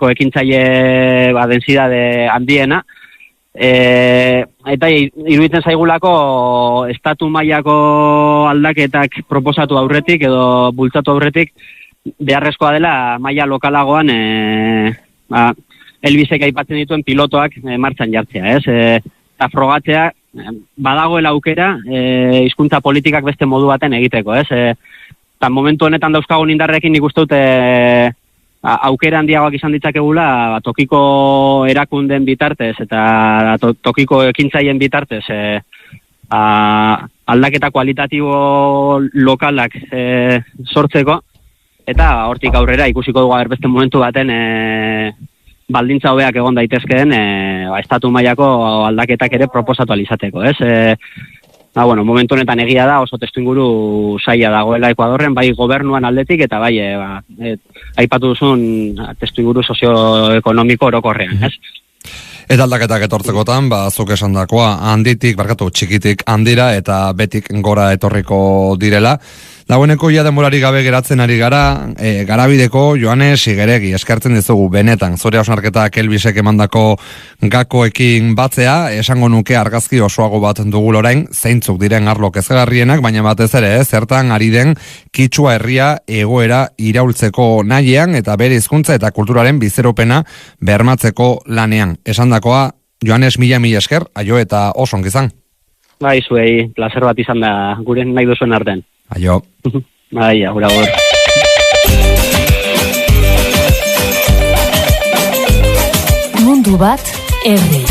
ekintzaile densidade handiena, eta iruditzen zaigulako estatu mailako aldaketak proposatu aurretik edo bultzatu aurretik beharrezkoa dela maila lokalagoan Elbisek aipatzen dituen pilotoak martxan jartzea, eta frogatzea badagoela aukera hizkuntza politikak beste modu baten egiteko, eta momentu honetan dauzkagun indarrekin nik uste dute aukera handiagoak izan ditzakegula tokiko erakunden bitartez eta tokiko ekintzaien bitartez aldaketa kualitatibo lokalak sortzeko, eta hortik aurrera ikusiko dugu beste momentu baten baldintza hobeak egon daitezkeen estatu mailako aldaketak ere proposatu alizateko, momentu honetan egia da oso testuinguru zaila dagoela Ekuadorren, bai gobernuan aldetik eta bai aipatu duzun testuinguru sozioekonomiko orokorrean, Eta aldaketak etortzekotan, zuk esandakoa txikitik handira eta betik gora etorriko direla. Dagoeneko ja denborari gabe geratzen ari gara, Garabideko Joanes Igeregi eskertzen dizugu benetan zure hausnarketak Elbisek emandako gakoekin batzea, esango nuke argazki osoago bat dugu orain, zeintzuk diren arlo kezkagarrienak, baina batez ere, zertan ari den Kitzua herria egoera iraultzeko nahian eta bere hizkuntza eta kulturaren bizeropena bermatzeko lanean. Esandakoa, Joanes, mila esker, aio eta oso ongi izan. Bai, zuei, placer bat izan da gure nahi duzuen artean. Aio. Bai, agur. Mundu bat, herri.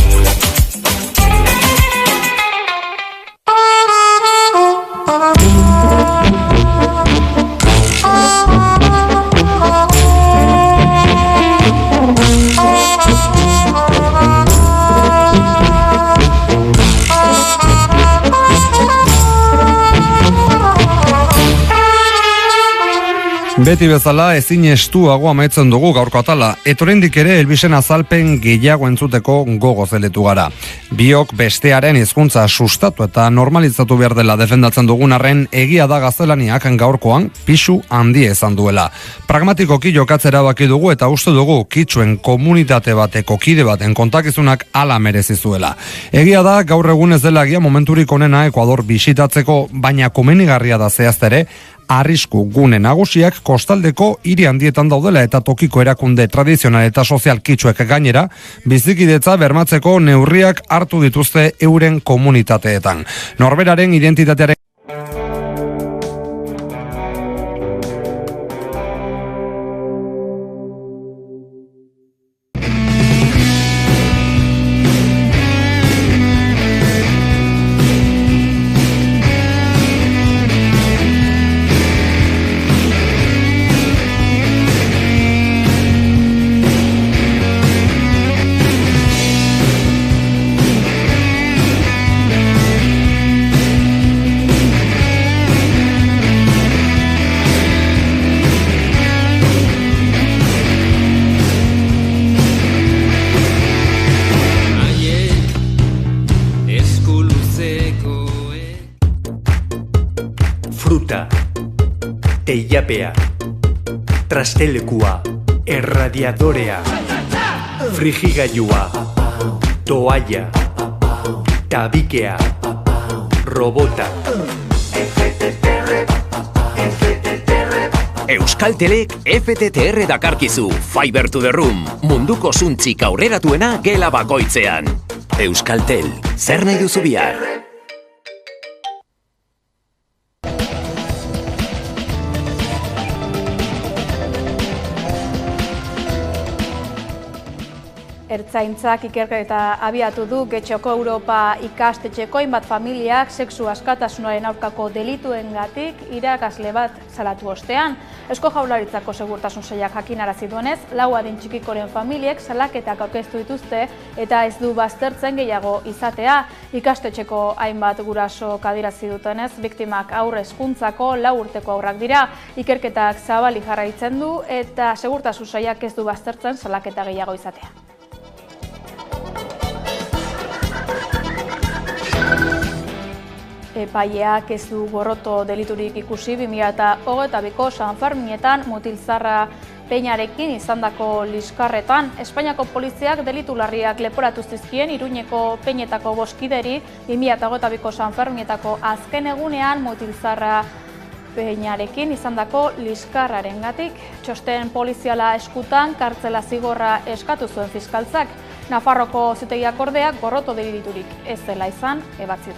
Beti bezala ezin estuago amaitzen dugu gaurko atala. Etorendik ere Elbisen azalpen gehiago entzuteko gogoz eletu gara. Biok bestearen hizkuntza sustatu eta normalizatu behar dela defendatzen dugun arren egia da gaztelaniak gaurkoan pisu handia izan duela. Pragmatikoki jokatzera baki dugu eta uste dugu Kitzuen komunitate bateko kide baten kontakizunak hala merezi zuela. Egia da gaur egun ez dela egia momenturik onena Ekuador bisitatzeko, baina komenigarria da zehaztere arrisku gune nagusiak kostaldeko hiri handietan daudela eta tokiko erakunde tradizional eta sozial Kitzuek gainera bizikidetza bermatzeko neurriak hartu dituzte euren komunitateetan. Norberaren identitatearen teilapea, trastelekua, erradiadorea, frigigailua, toalla, tabikea, robota. Euskaltelek FTTR dakarkizu, Fiber to the Room, munduko zuntzik aurreratuena gela bakoitzean. Euskaltel, zer nahi duzu bihar? Ertzaintzak ikerketa abiatu du Getxoko Europa ikastetxeko hainbat familiak sexu askatasunaren aurkako delituengatik irakasle bat salatu ostean. Eusko Jaurlaritzako Segurtasun Sailak jakinarazi duenez, 4 adin txikikoren familiek salaketak aurkeztu dituzte eta ez du baztertzen gehiago izatea. Ikastetxeko hainbat gurasok adierazi dutenez, biktimak haur hezkuntzako 4 urteko haurrak dira. Ikerketak zabalik jarraitzen du eta Segurtasun Sailak ez du baztertzen salaketa gehiago izatea. Epaileak ez du gorroto deliturik ikusi 2022ko San Ferminetan mutilzarra peinarekin izandako liskarretan. Espainiako poliziak delitu larriak leporatu zizkien Iruñeko peinetako boskideri 2022ko Sanferminetako azken egunean mutilzarra peinarekin izandako liskarrarengatik. Txosten poliziala eskutan kartzela zigorra eskatu zuen fiskaltzak. Nafarroko auzitegiak ordeak gorroto deliturik ez dela izan ebatzi du.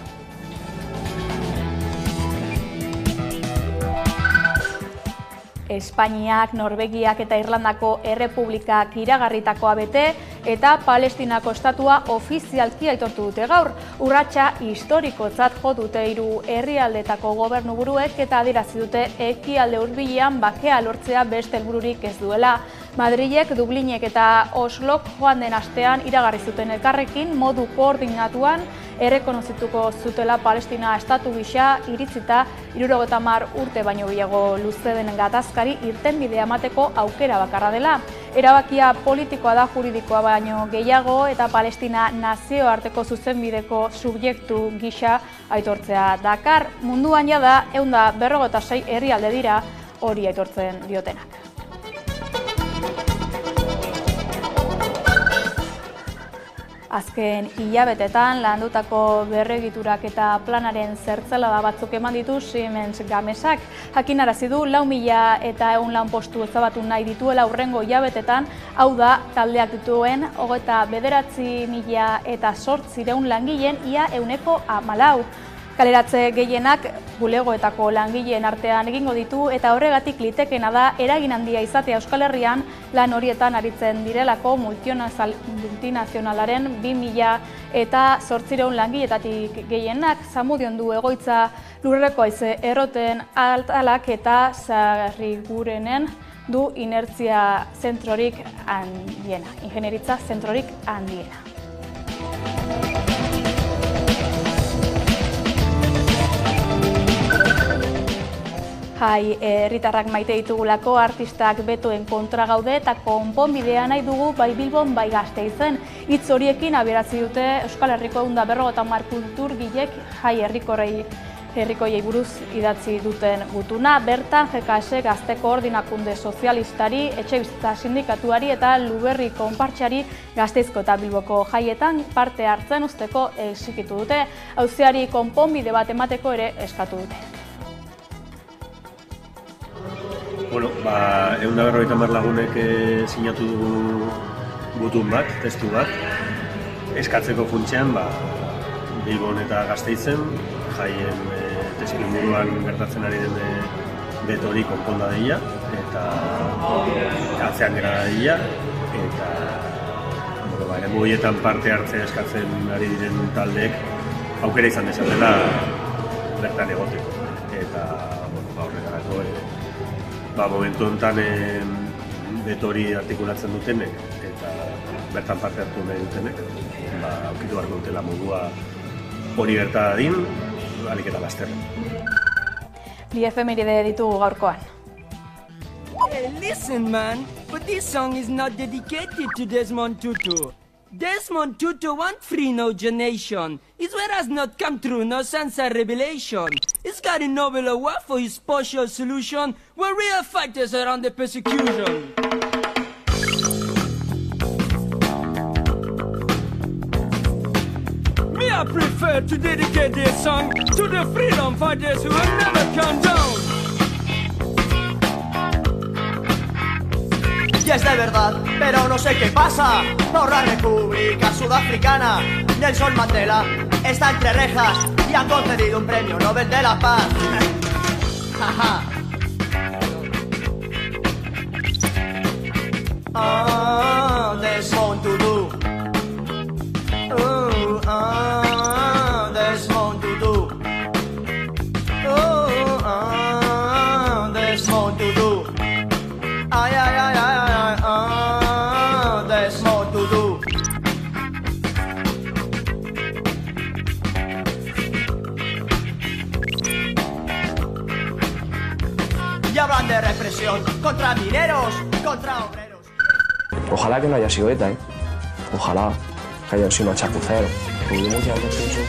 Espainiak, Norvegiak eta Irlandako Errepublikak iragarritakoa bete eta Palestinako estatua ofizialki aitortu dute gaur. Urratsa historikotzat jo dute 3 herrialdetako gobernuburuek eta adierazi dute ekialde hurbilean bakea lortzea beste helbururik ez duela. Madrilek, Dublinek eta Oslok joan den astean iragarri zuten elkarrekin modu koordinatuan errekonozituko zutela Palestina estatu gisa iritzita 70 urte baino gehiago luze den gatazkari irtenbidea emateko aukera bakarra dela. Erabakia politikoa da juridikoa baino gehiago eta Palestina nazioarteko zuzenbideko subjektu gisa aitortzea dakar. Munduan jada 156 herrialde dira hori aitortzen diotenak. Azken hilabetetan landutako berregiturak eta planaren zertzelada batzuk eman ditu Siemens Gamesak. Jakinarazi du 4.100 lanpostu ezabatu nahi dituela hurrengo hilabetetan, hau da taldeak dituen 39.800 langileen ia 14%. Kaleratze gehienak bulegoetako langileen artean egingo ditu eta horregatik litekena da eragin handia izatea Euskal Herrian lan horietan aritzen direlako multinazionalaren 2.800 langileetatik gehienak. Zamudion du egoitza lurreko haize erroten altalak eta Sarrigurenen du inertzia zentrorik handiena, ingenieritza zentrorik handiena. Herritarrak maite ditugulako artistak betoen kontra gaude eta konponbidea nahi dugu bai Bilbon bai Gasteizen. Hitz horiekin abiarazi dute Euskal Herriko 150 kulturgilek jai herrikoiei buruz idatzi duten gutuna. Bertan GKS Gazte Koordinakunde Sozialistari, Etxebizitza Sindikatuari eta Luberri Konpartsari Gasteizko eta Bilboko jaietan parte hartzen uzteko exikitu dute. Auziari konponbide bat emateko ere eskatu dute. Bueno, 150 lagunek sinatu dugu gutun bat, testu bat, eskatzeko funtsean Bilbon eta Gasteizen, jaien testuinguruan gertatzen ari den betori konponda deia, eta atzean gera deia, eta eremu horietan parte hartzea eskatzen ari diren taldeek aukera izan dezatela bertan egoteko. Eta horretarako momentu honetan betori artikulatzen dutenek eta bertan parte hartu nahi dutenek aukitu beharko dutela modua hori gerta dadin, ahalik eta lasterren. Bi efemeride ditugu gaurkoan. Hey, listen man, but this song is not dedicated to Desmond Tutu. Desmond Tutu want free no generation. His word has not come true, no sunset revelation. He's got a Nobel Award for his partial solution, where real fighters are under persecution. Me, I prefer to dedicate this song to the freedom fighters who will never come down. Y es de verdad, pero no sé qué pasa. Por la República Sudafricana, Nelson Mandela está entre rejas y han concedido un premio Nobel de la Paz. Desmond Tutu. Desmond Tutu. Desmond Tutu. Ay, ay, ay, ay, ay, Desmond Tutu. Y hablan de represión contra mineros, contra obreros. Ojalá que no haya sido ETA, Ojalá que hayan sido chapuceros. Porque muchas veces eso...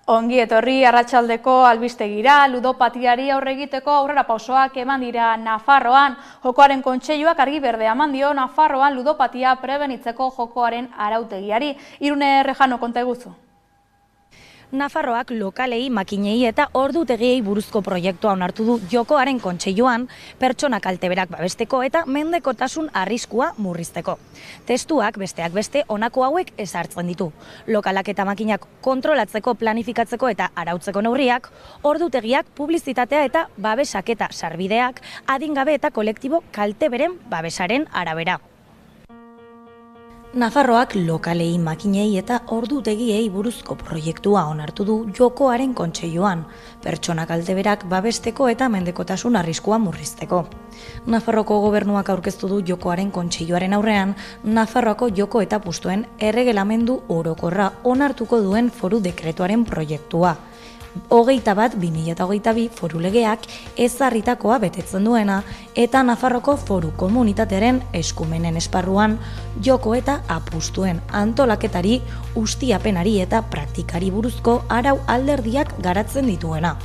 Ongi etorri arratsaldeko albistegira, ludopatiari aurre egiteko aurrera pausoak eman dira Nafarroan. Jokoaren kontseiluak argi berdea eman dio Nafarroan ludopatia prebenitzeko jokoaren arautegiari. Irune Rejano, konta eguzu. Nafarroak lokalei, makinei eta ordutegiei buruzko proiektua onartu du jokoaren kontseiluan, pertsona kalteberak babesteko eta mendekotasun arriskua murrizteko. Testuak besteak beste honako hauek ezartzen ditu. Lokalak eta makinak kontrolatzeko, planifikatzeko eta arautzeko neurriak, ordutegiak, publizitatea eta babesak eta sarbideak, adingabe eta kolektibo kalteberen babesaren arabera. Nafarroak lokalei, makinei eta ordutegiei buruzko proiektua onartu du jokoaren kontseiluan, pertsona kalteberak babesteko eta mendekotasun arriskua murrizteko. Nafarroko gobernuak aurkeztu du jokoaren kontseiluaren aurrean, Nafarroako joko eta pustuen erregelamendu orokorra onartuko duen foru dekretuaren proiektua. 21/2022 foru legeak ezarritakoa betetzen duena eta Nafarroko foru komunitatearen eskumenen esparruan joko eta apustuen antolaketari, ustiapenari eta praktikari buruzko arau alderdiak garatzen dituena.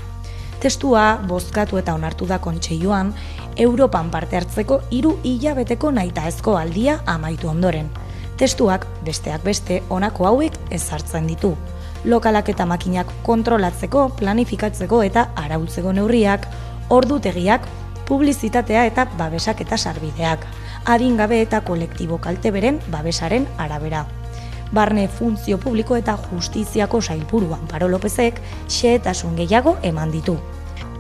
Testua bozkatu eta onartu da kontseiluan, Europan parte hartzeko 3 hilabeteko nahitaezko aldia amaitu ondoren. Testuak besteak beste honako hauek ezartzen ditu. Lokalak eta makinak kontrolatzeko, planifikatzeko eta arautzeko neurriak, ordutegiak, publizitatea eta babesak eta sarbideak, adingabe eta kolektibo kalteberen babesaren arabera. Barne funtzio publiko eta justiziako sailburu Amparo Lópezek xehetasun gehiago eman ditu.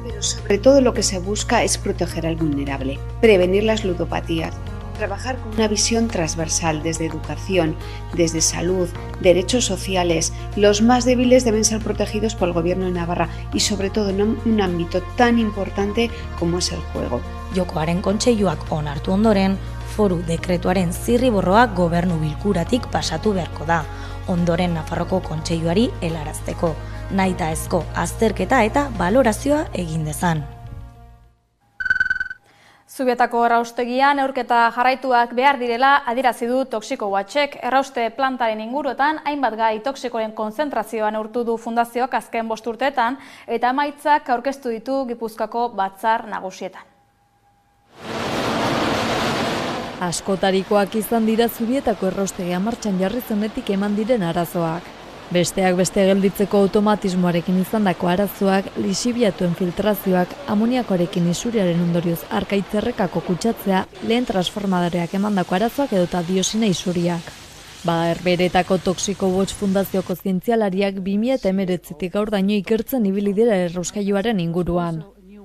Pero sobre todo lo que se busca es proteger al vulnerable, prevenir las ludopatías. Trabajar con una visión transversal desde educación, desde salud, derechos sociales. Los más débiles deben ser protegidos por el Gobierno de Navarra y sobre todo en un ámbito tan importante como es el juego. Jokoaren kontseiluak onartu ondoren, foru dekretuaren zirriborroa gobernu bilkuratik pasatu beharko da. Ondoren Nafarroko kontseiluari helarazteko, nahitaezko azterketa eta balorazioa egin dezan. Zubietako erraustegian neurketa jarraituak behar direla adierazi du Toxiko Watchek. Errauste plantaren inguruetan hainbat gai toxikoren konzentrazioa neurtu du fundazioak azken 5 urteetan eta emaitzak aurkeztu ditu Gipuzkoako batzar nagusietan. Askotarikoak izan dira Zubietako erraustegia martxan jarri zenetik eman diren arazoak. Besteak beste gelditzeko automatismoarekin izandako arazoak, lixibiatuen filtrazioak, amoniakoarekin isuriaren ondorioz arkaitzerrekako kutsatzea, lehen transformadoreak emandako arazoak edota diosina isuriak. Herberetako Toxiko Watch fundazioko zientzialariak 2019tik gaurdaino ikertzen ibili dira errauskailuaren inguruan.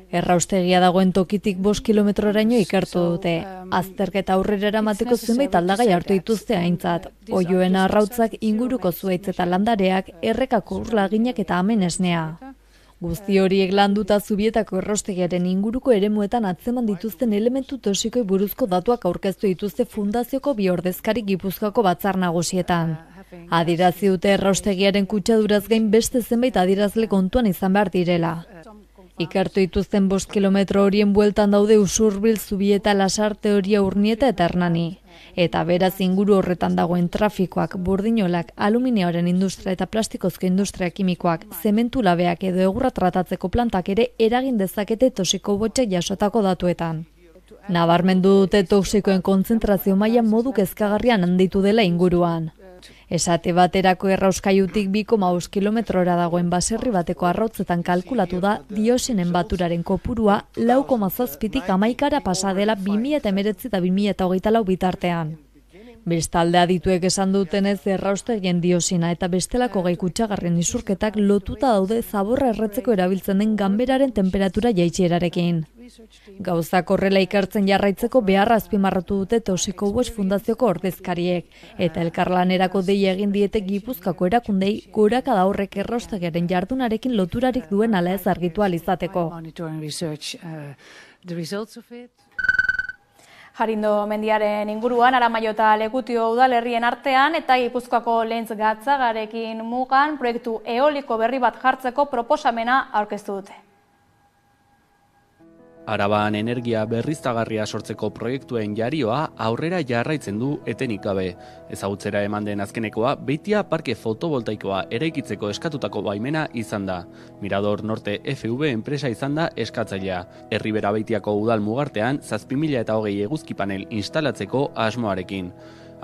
Erraustegia dagoen tokitik 5 kilometroraino ikertu dute. Azterketa aurrera eramateko zenbait aldagai hartu dituzte aintzat. Oioen arrautzak, inguruko zuhaitz eta landareak, errekako urlaginak eta amenesnea. Guzti horiek landuta Zubietako erraustegiaren inguruko eremuetan atzeman dituzten elementu toxikoi buruzko datuak aurkeztu dituzte fundazioko bi ordezkari Gipuzkoako batzar nagusietan. Adierazi dute erraustegiaren kutsaduraz gain beste zenbait adierazle kontuan izan behar direla. Ikertu dituzten 5 kilometro horien bueltan daude Usurbil, Zubieta, Lasarte, Oria, Urnieta eta Hernani. Eta beraz inguru horretan dagoen trafikoak, burdinolak, aluminioaren industria eta plastikozko industria kimikoak, zementu labeak edo egurra tratatzeko plantak ere eragin dezakete Toxiko Watchek jasotako datuetan. Nabarmendu dute toxikoen kontzentrazio maila modu kezkagarrian handitu dela inguruan. Esate baterako errauskailutik 2,5 kilometrora dagoen baserri bateko arrautzetan kalkulatu da diosinen baturaren kopurua 4,7tik 11ra pasa dela 2019 eta 2024 bitartean. Bestalde adituek esan dutenez erraustegien diosina eta bestelako gai kutsagarrien isurketak lotuta daude zaborra erretzeko erabiltzen den ganberaren temperatura jaitsierarekin. Gauzak horrela ikertzen jarraitzeko beharra azpimarratu dute Toxiko Watch fundazioko ordezkariek eta elkarlanerako deia egin diete Gipuzkoako erakundei gorakada horrek erraustegiaren jardunarekin loturarik duen ala ez argitu ahal izateko. Jarindo mendiaren inguruan, Aramaio eta Lekutio udalerrien artean eta Gipuzkoako Lehentz Gatzagarekin mugan proiektu eoliko berri bat jartzeko proposamena aurkeztu dute. Araban energia berriztagarria sortzeko proiektuen jarioa aurrera jarraitzen du etenik gabe. Ezagutzera eman den azkenekoa, Beitia parke fotovoltaikoa eraikitzeko eskatutako baimena izan da. Mirador Norte FV enpresa izan da eskatzailea. Herribera Beitiako udal mugartean 7.020 eguzki panel instalatzeko asmoarekin.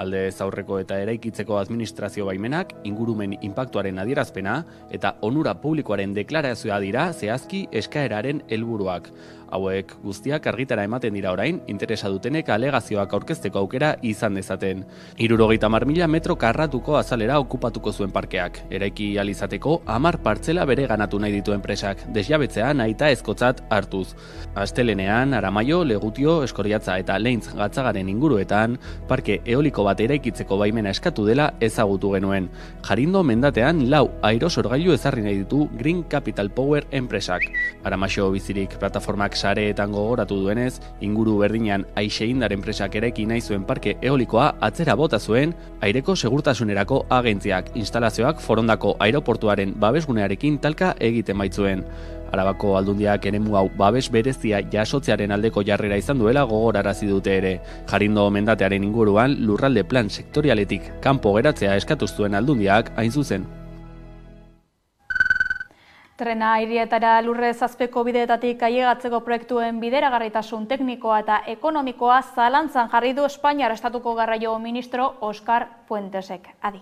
Aldez aurreko eta eraikitzeko administrazio baimenak, ingurumen inpaktuaren adierazpena eta onura publikoaren deklarazioa dira zehazki eskaeraren helburuak. Hauek guztiak argitara ematen dira orain, interesa dutenek alegazioak aurkezteko aukera izan dezaten. 70.000 metro karratuko azalera okupatuko zuen parkeak. Eraiki ahal izateko 10 partzela bere ganatu nahi ditu enpresak, desjabetzea nahita ezkotzat hartuz. Astelenean, Aramaio, Legutio, Eskoriatza eta Leintz gatzagaren inguruetan, parke eoliko bat eraikitzeko baimena eskatu dela ezagutu genuen. Jarindo mendatean 4 aerosorgailu ezarri nahi ditu Green Capital Power enpresak. Aramaio bizirik plataformak sareetan gogoratu duenez, inguru berdinean Aixeindar enpresak eraiki nahi zuen parke eolikoa atzera bota zuen aireko segurtasunerako agentziak, instalazioak Forondako aireportuaren babesgunearekin talka egiten baitzuen. Arabako aldundiak eremu hau babes berezia jasotzearen aldeko jarrera izan duela gogorarazi dute ere. Jarindo mendatearen inguruan lurralde plan sektorialetik kanpo geratzea eskatu zuen aldundiak hain zuzen. Trena hirietara lurrez azpeko bideetatik ailegatzeko proiektuen bideragarritasun teknikoa eta ekonomikoa zalantzan jarri du Espainiar Estatuko Garraio Ministro Oskar Puentesek. Adi.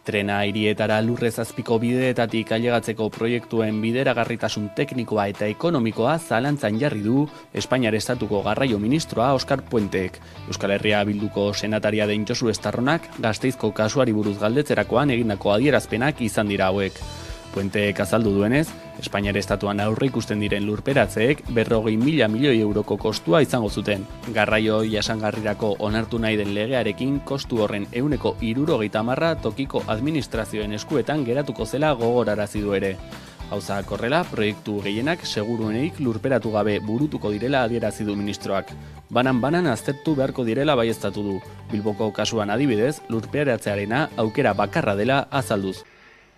Trena hirietara lurrez azpiko bideetatik ailegatzeko proiektuen bideragarritasun teknikoa eta ekonomikoa zalantzan jarri du Espainiar Estatuko Garraio Ministroa Oskar Puentek. Euskal Herria Bilduko senataria den Josu Estarronak Gasteizko kasuari buruz galdetzerakoan egindako adierazpenak izan dira hauek. Puentek azaldu duenez, Espainiar Estatuan aurreikusten diren lurperatzeek 40.000 milioi euroko kostua izango zuten. Garraio jasangarrirako onartu nahi den legearekin kostu horren 70% tokiko administrazioen eskuetan geratuko zela gogorarazi du ere. Gauzak horrela, proiektu gehienak segurueneik lurperatu gabe burutuko direla adierazi du ministroak. Banan aztertu beharko direla baieztatu du. Bilboko kasuan adibidez, lurperatzearena aukera bakarra dela azalduz.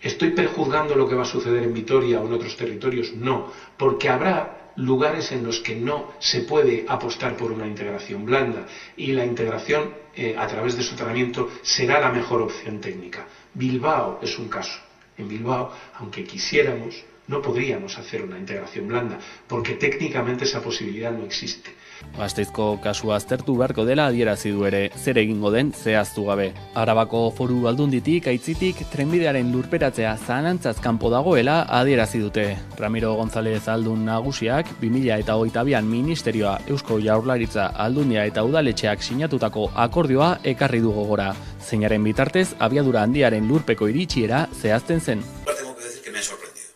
¿Estoy prejuzgando lo que va a suceder en Vitoria o en otros territorios? No, porque habrá lugares en los que no se puede apostar por una integración blanda y la integración a través de soterramiento será la mejor opción técnica. Bilbao es un caso. En Bilbao, aunque quisiéramos, no podríamos hacer una integración blanda, porque técnicamente esa posibilidad no existe. Gasteizko kasua aztertu beharko dela adierazi du ere, zer egingo den zehaztu gabe. Arabako Foru Aldunditik aitzitik trenbidearen lurperatzea zalantzaz kanpo dagoela adierazi dute. Ramiro González aldun nagusiak 2022an ministerioa, Eusko Jaurlaritza, Aldundia eta udaletxeak sinatutako akordioa ekarri du gogora. Zeinaren bitartez abiadura handiaren lurpeko iritsiera zehazten zen. Tengo que decir que me ha sorprendido.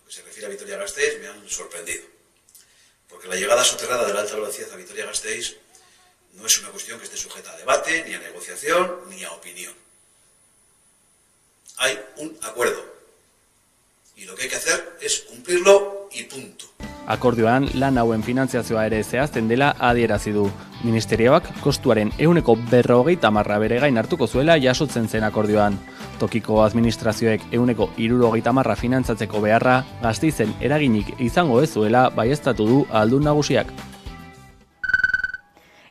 Lo que se refiere a Vitoria-Gasteiz me han sorprendido. Porque la llegada soterrada de la alta velocidad a Vitoria-Gasteiz no es una cuestión que esté sujeta a debate, ni a negociación, ni a opinión. Hay un acuerdo. Y lo que hay que hacer es cumplirlo y punto. Akordioan lan hauen finantziazioa ere zehazten dela adierazi du. Ministerioak kostuaren 40% bere gain hartuko zuela jasotzen zen akordioan. Tokiko administrazioek 70% finantzatzeko beharra Gasteizen eraginik izango ez zuela baieztatu du aldun nagusiak.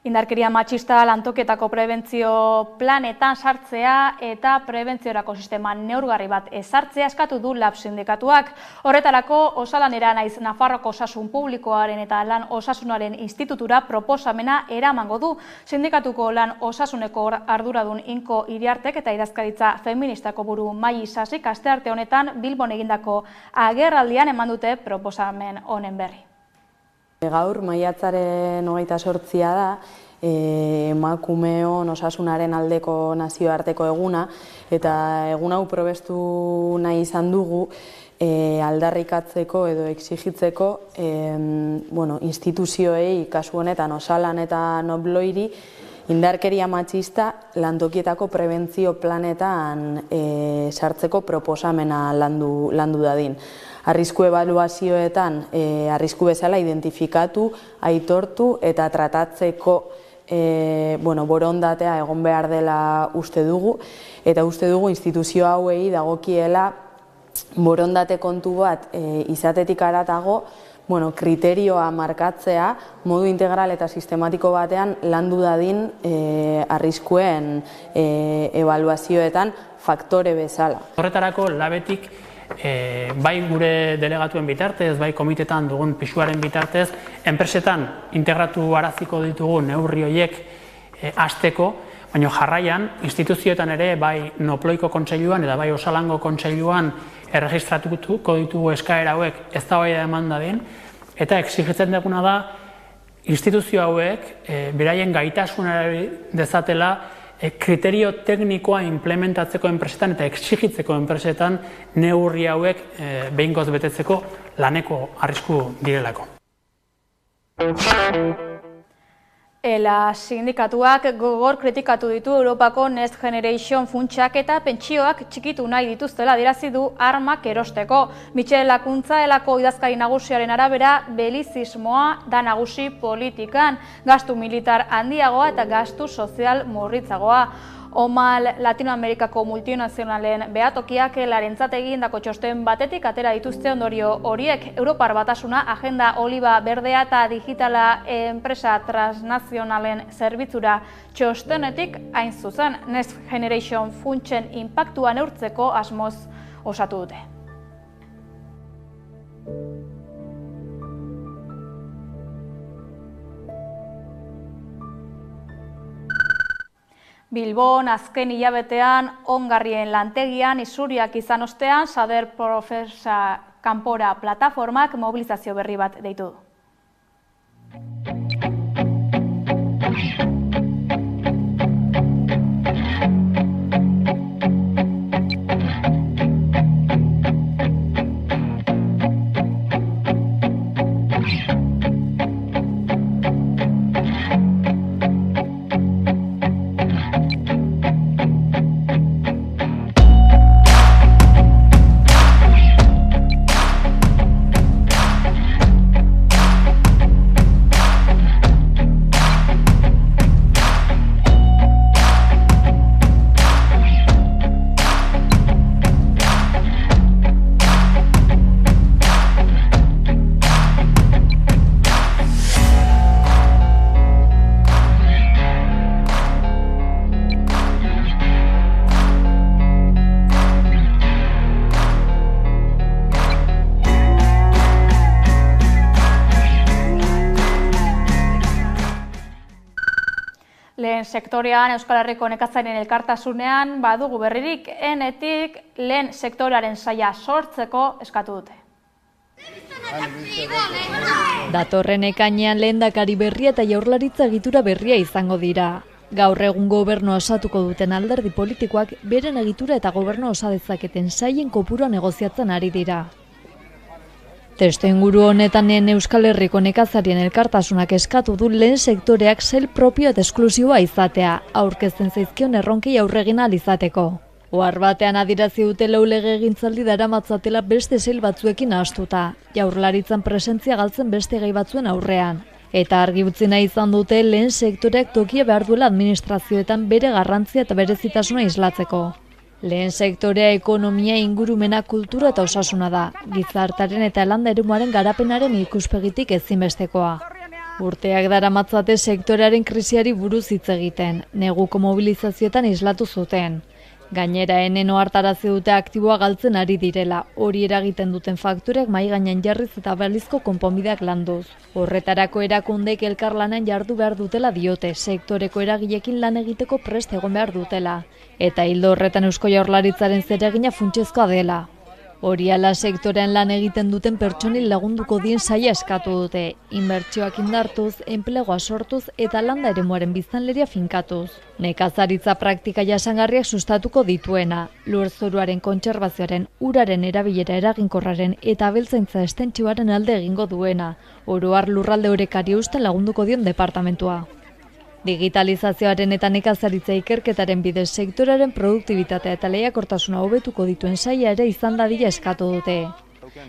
Indarkeria matxista lantoketako prebentzio planetan sartzea eta prebentziorako sistema neurgarri bat ezartzea eskatu du LAB sindikatuak. Horretarako osalanera naiz Nafarroko Osasun Publikoaren eta Lan Osasunaren Institutura proposamena eramango du. Sindikatuko lan osasuneko arduradun Inko Iriartek eta idazkaritza feministako buru Mai Sasik astearte honetan Bilbon egindako agerraldian eman dute proposamen honen berri. Gaur maiatzaren 28 da, emakumeon osasunaren aldeko nazioarteko eguna, eta egun hau probestu nahi izan dugu aldarrikatzeko edo exigitzeko instituzioei, kasu honetan Osalan eta Nobloiri, indarkeria matxista lantokietako prebentzio planetan sartzeko proposamena landu dadin. Arrisku ebaluazioetan arrisku bezala identifikatu, aitortu eta tratatzeko borondatea egon behar dela uste dugu, eta uste dugu instituzio hauei dagokiela borondate kontu bat izatetik haratago, kriterioa markatzea modu integral eta sistematiko batean landu dadin arriskuen ebaluazioetan faktore bezala. Horretarako labetik bai gure delegatuen bitartez, bai komitetan dugun pisuaren bitartez, enpresetan integratu araziko ditugu neurri horiek hasteko, baina jarraian, instituzioetan ere, bai Noploiko kontseiluan eta bai Osalango kontseiluan erregistratuko ditugu eskaera hauek eztabaida eman dadin, eta exigitzen duguna da instituzio hauek beraien gaitasunari dezatela kriterio teknikoa implementatzeko enpresetan eta exigitzeko enpresetan neurri hauek behingoz betetzeko laneko arrisku direlako. Ela sindikatuak gogor kritikatu ditu Europako Next Generation funtsak eta pentsioak txikitu nahi dituztela adierazi du armak erosteko. Michel Lakuntza elako idazkari nagusiaren arabera belizismoa da nagusi politikan, gastu militar handiagoa eta gastu sozial murritzagoa. Omal Latinoamerikako multinazionalen behatokiak larentzat egindako txosten batetik atera dituzte ondorio horiek. Europar Batasuna agenda oliba berdea eta digitala enpresa transnazionalen zerbitzura txostenetik hain zuzen Next Generation funtsen inpaktua neurtzeko asmoz osatu dute. Bilbon azken hilabetean ongarrien lantegian isuriak izan ostean Sader Profesa Kanpora plataformak mobilizazio berri bat deitu du. Lehen sektorean Euskal Herriko nekazarien elkartasunean badugu berririk, enetik lehen sektorearen saila sortzeko eskatu dute. Datorren ekainean lehendakari berria eta jaurlaritza egitura berria izango dira. Gaur egun gobernu osatuko duten alderdi politikoak beren egitura eta gobernu osa dezaketen sailen kopurua negoziatzen ari dira. Testuinguru honetan Euskal Herriko nekazarien elkartasunak eskatu du lehen sektoreak sail propio eta esklusiboa izatea, aurkezten zaizkion erronkei aurre egin ahal izateko. Ohar batean adierazi dute lau legegintzaldi daramatzatela beste sail batzuekin nahastuta, jaurlaritzan presentzia galtzen beste gai batzuen aurrean. Eta argi utzi nahi izan dute lehen sektoreak tokia behar duela administrazioetan bere garrantzia eta berezitasuna islatzeko. Lehen sektorea ekonomia, ingurumena, kultura eta osasuna da, gizartaren eta landa eremuaren garapenaren ikuspegitik ezinbestekoa. Urteak daramatzate sektorearen krisiari buruz hitz egiten, neguko mobilizazioetan islatu zuten. Gainera, ohartarazi dute aktiboa galtzen ari direla, hori eragiten duten faktoreak mahai gainean jarriz eta balizko konponbideak landuz. Horretarako erakundek elkarlanen jardu behar dutela diote, sektoreko eragilekin lan egiteko prest egon behar dutela. Eta hildo horretan Eusko Jaurlaritzaren zeregina funtsezkoa dela. Hori ala sektorean lan egiten duten pertsonei lagunduko dien saila eskatu dute, inbertsioak indartuz, enplegua sortuz eta landa eremuaren biztanleria finkatuz. Nekazaritza praktika jasangarriak sustatuko dituena, lurzoruaren kontserbazioaren, uraren erabilera eraginkorraren eta abeltzaintza estentsioaren alde egingo duena, oro har lurralde orekari eusten lagunduko dion departamentua. Digitalizazioaren eta nekazaritza ikerketaren bidez sektoraren produktibitatea eta lehiakortasuna hobetuko dituen saila ere izan dadila eskatu dute.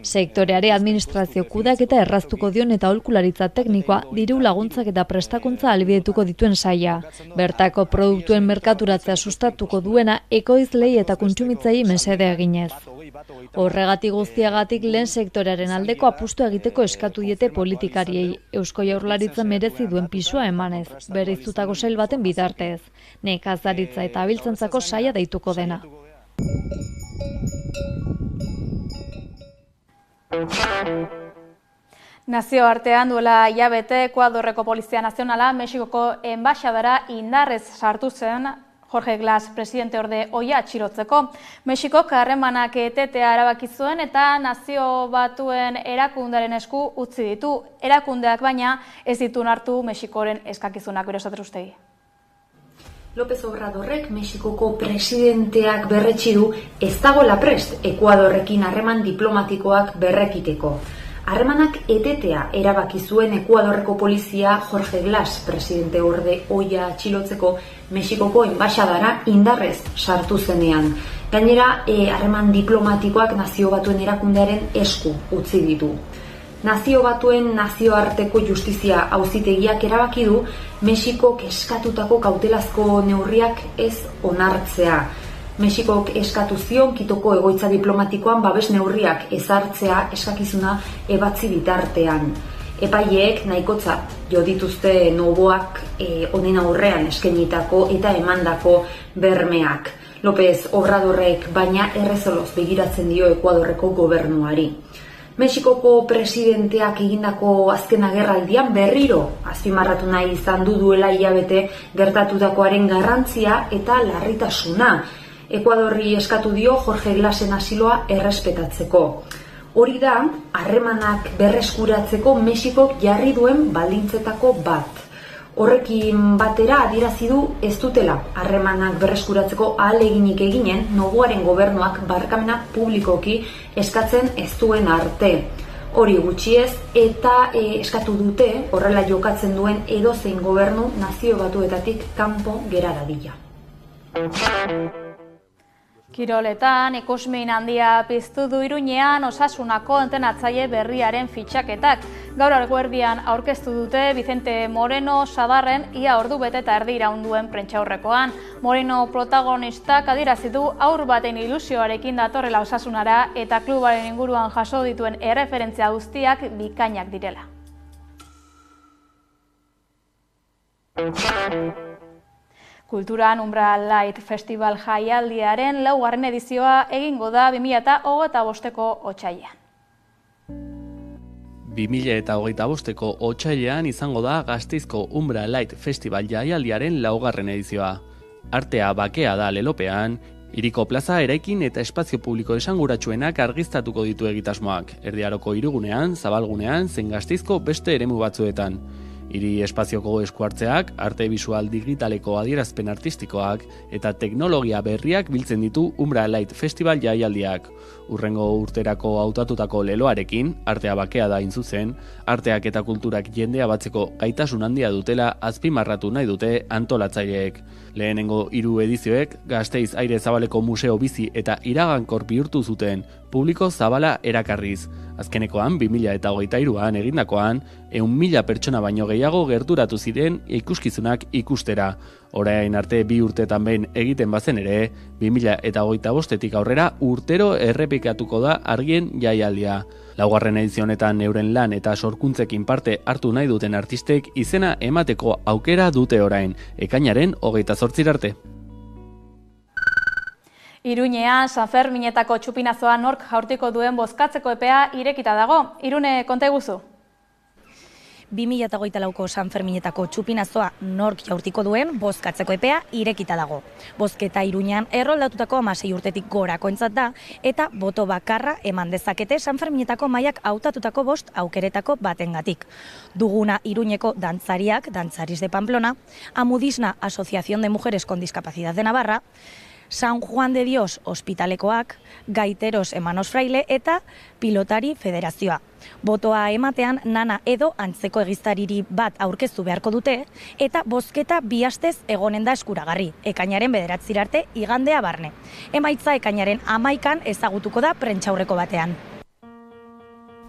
Sektoreare administrazio kudeaketa erraztuko dion eta aholkularitza teknikoa diru laguntzak eta prestakuntza ahalbidetuko dituen saila. Bertako produktuen merkaturatzea sustatuko duena ekoizlei eta kontsumitzailei mesede eginez. Horregatik guztiagatik lehen sektorearen aldeko apustu egiteko eskatu diete politikariei, Eusko Jaurlaritza merezi duen pisua emanez, bereiztutako sail baten bitartez, nekazaritza eta abiltzentzako saia deituko dena. Nazioartean duela hilabete Ekuadorreko Polizia Nazionala Mexikoko enbaxadara indarrez sartu zen Jorge Glass presidente orde ohia atxilotzeko. Mexikok harremanak etetea erabaki zuen eta Nazio Batuen erakundaren esku utzi ditu. Erakundeak baina ez ditu hartu Mexikoren eskakizunak, Berosatero Ustegi. López Obradorrek Mexikoko presidenteak berretsi du ez dagoela prest Ekuadorrekin harreman diplomatikoak berrekiteko. Harremanak etetea erabaki zuen Ekuadorreko polizia Jorge Glass presidente orde ohia atxilotzeko Mexikoko enbaxadara indarrez sartu zenean. Gainera, harreman diplomatikoak Nazio Batuen erakundearen esku utzi ditu. Nazio Batuen nazioarteko justizia auzitegiak erabaki du Mexikok eskatutako kautelazko neurriak ez onartzea. Mexikok eskatu zion Kitoko egoitza diplomatikoan babes neurriak ezartzea eskakizuna ebatzi bitartean. Epaileek nahikotzat jo dituzte Noboak honen aurrean eskainitako eta emandako bermeak. López Obradorrek baina errezoloz begiratzen dio Ekuadorreko gobernuari. Mexikoko presidenteak egindako azken agerraldian berriro azpimarratu nahi izan duela hilabete gertatutakoaren garrantzia eta larritasuna. Ekuadorri eskatu dio Jorge Glassen asiloa errespetatzeko. Hori da, harremanak berreskuratzeko Mexikok jarri duen baldintzetako bat. Horrekin batera adierazi du ez dutela harremanak berreskuratzeko ahaleginik eginen Noboaren gobernuak barkamena publikoki eskatzen ez duen arte. Hori gutxiez eta eskatu dute horrela jokatzen duen edozein gobernu Nazio Batuetatik kanpo gera dadila. Kiroletan, ikusmin handia piztu du Iruñean Osasunako entrenatzaile berriaren fitxaketak. Gaur eguerdian aurkeztu dute Vicente Moreno Sadarren ia ordu bete eta erdi iraunduen prentsaurrekoan. Moreno protagonistak adierazi du haur baten ilusioarekin datorrela Osasunara eta klubaren inguruan jaso dituen erreferentzia guztiak bikainak direla. Kulturan Umbral Light Festival jaialdiaren 4. edizioa egingo da 2025ko otsailean. 2025ko otsailean izango da Gasteizko Umbral Light Festival jaialdiaren 4. edizioa. Artea bakea da lelopean, hiriko plaza eraikin eta espazio publiko esanguratsuenak argiztatuko ditu egitasmoak, Erdi Aroko hirigunean, Zabalgunean, zein Gasteizko beste eremu batzuetan. Hiri espazioko eskuartzeak, arte bisual digitaleko adierazpen artistikoak eta teknologia berriak biltzen ditu Umbral Light Festival jaialdiak. Urrengo urterako hautatutako leloarekin, artea bakea da zuzen, arteak eta kulturak jendea batzeko gaitasun handia dutela azpimarratu nahi dute antolatzaileek. Lehenengo 3 edizioek Gasteiz Aire Zabaleko museo bizi eta iragankor bihurtu zuten, publiko zabala erakarriz. Azkenekoan, 2023an egindakoan, 100.000 pertsona baino gehiago gerturatu ziren ikuskizunak ikustera. Orain arte 2 urtetan behin egiten bazen ere, 2025etik aurrera urtero errepikatuko da argien jaialdia. 4. edizionetan euren lan eta sorkuntzekin parte hartu nahi duten artistek izena emateko aukera dute orain, ekainaren 28 arte. Iruñean, Sanferminetako txupinazoa nork jaurtiko duen bozkatzeko epea irekita dago. Irune, konta iguzu? 2024ko Sanferminetako txupinazoa nork jaurtiko duen bozkatzeko epea irekita dago. Bozketa Iruñean erroldatutako 16 urtetik gorakoentzat da eta boto bakarra eman dezakete Sanferminetako mahaiak hautatutako 5 aukeretako batengatik. Duguna Iruñeko dantzariak, Dantzaris de Pamplona, Amudisna Asociación de Mujeres con Discapacidad de Navarra, San Juan de Dios Ospitalekoak, Gaiteros Emanos Fraile eta Pilotari Federazioa. Botoa ematean nana edo antzeko egiztariri bat aurkeztu beharko dute eta bozketa 2 astez egonen da eskuragarri, ekainaren 9 arte igandea barne. Emaitza ekainaren 11an ezagutuko da prentsaurreko batean.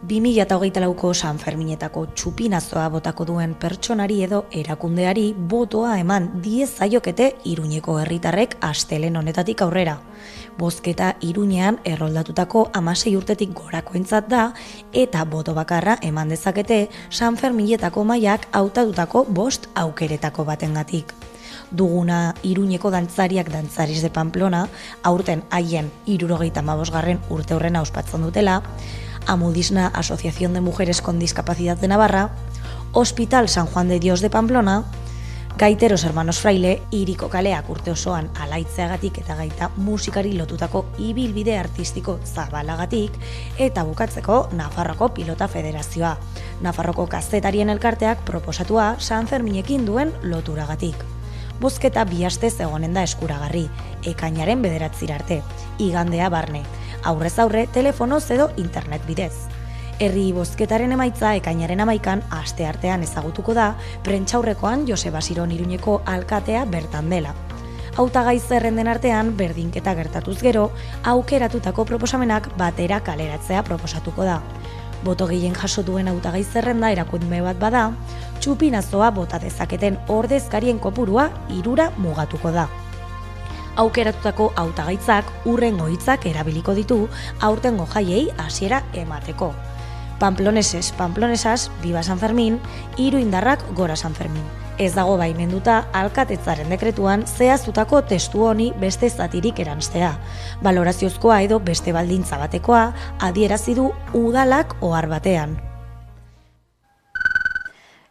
2024ko San Ferminetako txupinazoa botako duen pertsonari edo erakundeari botoa eman diezaiokete Iruñeko herritarrek astelen honetatik aurrera. Bozketa Iruñean erroldatutako 16 urtetik gorakoentzat da eta boto bakarra eman dezakete San Ferminetako mahaiak hautatutako 5 aukeretako batengatik. Duguna Iruñeko dantzariak Dantzaris de Pamplona, aurten haien 75. urte horrena ospatzen dutela, Amudisna Asociación de Mujeres con Discapacidad de Navarra, Hospital San Juan de Dios de Pamplona, Gaiteros Hermanos Fraile, Iriko kaleak urte osoan alaitzeagatik eta gaita musikari lotutako ibilbide artistiko zabalagatik, eta bukatzeko Nafarroko Pilota Federazioa, Nafarroko kazetarien elkarteak proposatua San Ferminekin duen loturagatik. Bozketa 2 astez egonen da eskuragarri, ekainaren 9 arte, igandea barne, aurrez aurre, telefonoz edo internet bidez. Herri bozketaren emaitza ekainaren 11an asteartean ezagutuko da, prentsaurrekoan Joseba Siron Iruñeko alkatea bertan dela. Hautagai zerrenden artean berdinketa gertatuz gero, aukeratutako proposamenak batera kaleratzea proposatuko da. Boto gehien jaso duen hautagai zerrenda erakunde bat bada, txupinazoa bota dezaketen ordezkarien kopurua 3 mugatuko da. Aukeratutako hautagaitzak hurrengo hitzak erabiliko ditu aurtengo jaiei hasiera emateko. Pamploneses, pamplonesas, viva San Fermin, Iruindarrak gora San Fermin. Ez dago baimenduta alkatetzaren dekretuan zehaztutako testu honi beste zatirik eranstea. Baloraziozkoa edo beste baldintza batekoa adierazi du udalak ohar batean.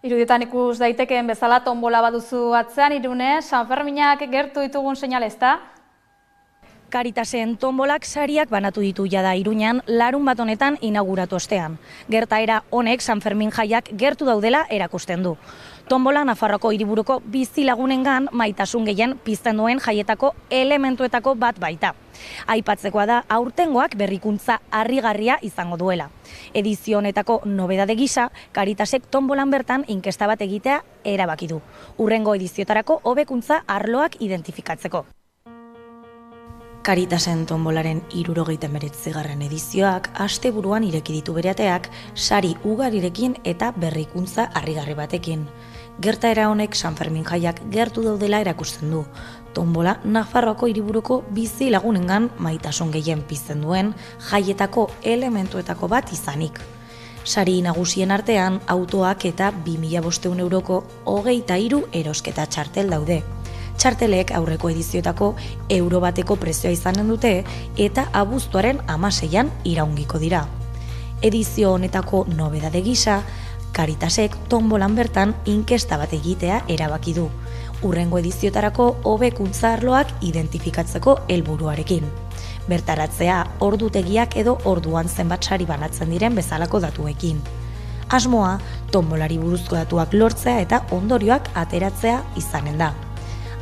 Irudietan ikus daitekeen bezala tombola baduzu atzean Irune, San Ferminak gertu ditugun seinale ezta? Karitasen tombolak sariak banatu ditu jada Iruñan larun bat honetan inauguratu ostean. Gertaera honek San Fermin jaiak gertu daudela erakusten du. Tombola Nafarroko hiriburuko bizilagunengan maitasun gehien pizten duen jaietako elementuetako bat baita. Aipatzekoa da aurtengoak berrikuntza harrigarria izango duela. Edizio honetako nobedade gisa, Karitasek tombolan bertan inkesta bat egitea erabaki du. Hurrengo ediziotarako hobekuntza arloak identifikatzeko. Karitasen tombolaren 79. edizioak asteburuan ireki ditu bere ateak sari ugarirekin eta berrikuntza harrigarri batekin. Gertaera honek San Fermin jaiak gertu daudela erakusten du. Tombola Nafarroako hiriburuko bizi lagunengan maitasun gehien pizten duen jaietako elementuetako bat izanik. Sari nagusien artean autoak eta 2.500 euroko 23 erosketa txartel daude. Txartelek aurreko edizioetako euro bateko prezioa izanen dute eta abuztuaren 16an iraungiko dira. Edizio honetako nobedade gisa, Karitasek tombolan bertan inkesta bat egitea erabaki du. Hurrengo ediziotarako hobekuntza arloak identifikatzeko helburuarekin. Bertaratzea ordutegiak edo orduan zenbat sari banatzen diren bezalako datuekin. Asmoa, tombolari buruzko datuak lortzea eta ondorioak ateratzea izanen da.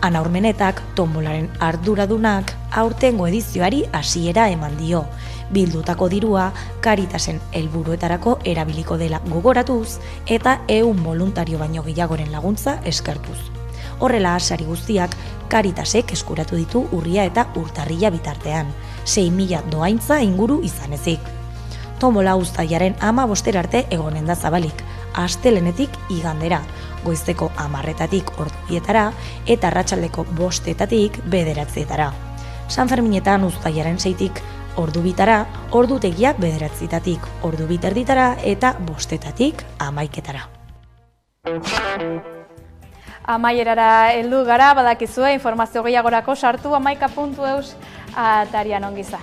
Ana Urmenetak, tombolaren arduradunak, aurtengo edizioari hasiera eman dio. Bildutako dirua Karitasen helburuetarako erabiliko dela gogoratuz eta 100 voluntario baino gehiagoren laguntza eskertuz. Horrela, sari guztiak Karitasek eskuratu ditu urria eta urtarrila bitartean, 6.000 doaintza inguru izan ezik. Tombola uztailaren 15 arte egonen da zabalik, astelenetik igandera, goizeko 10:00 ordubietara eta arratsaldeko 5:00 9:00. San Ferminetan uztailaren 6-tik ordubitara, ordutegia 9:00 ordubiterditara eta 5:00 11:00. Amaierara heldu gara, badakizue informazio gehiagorako sartu 11.eus atarian ongiza.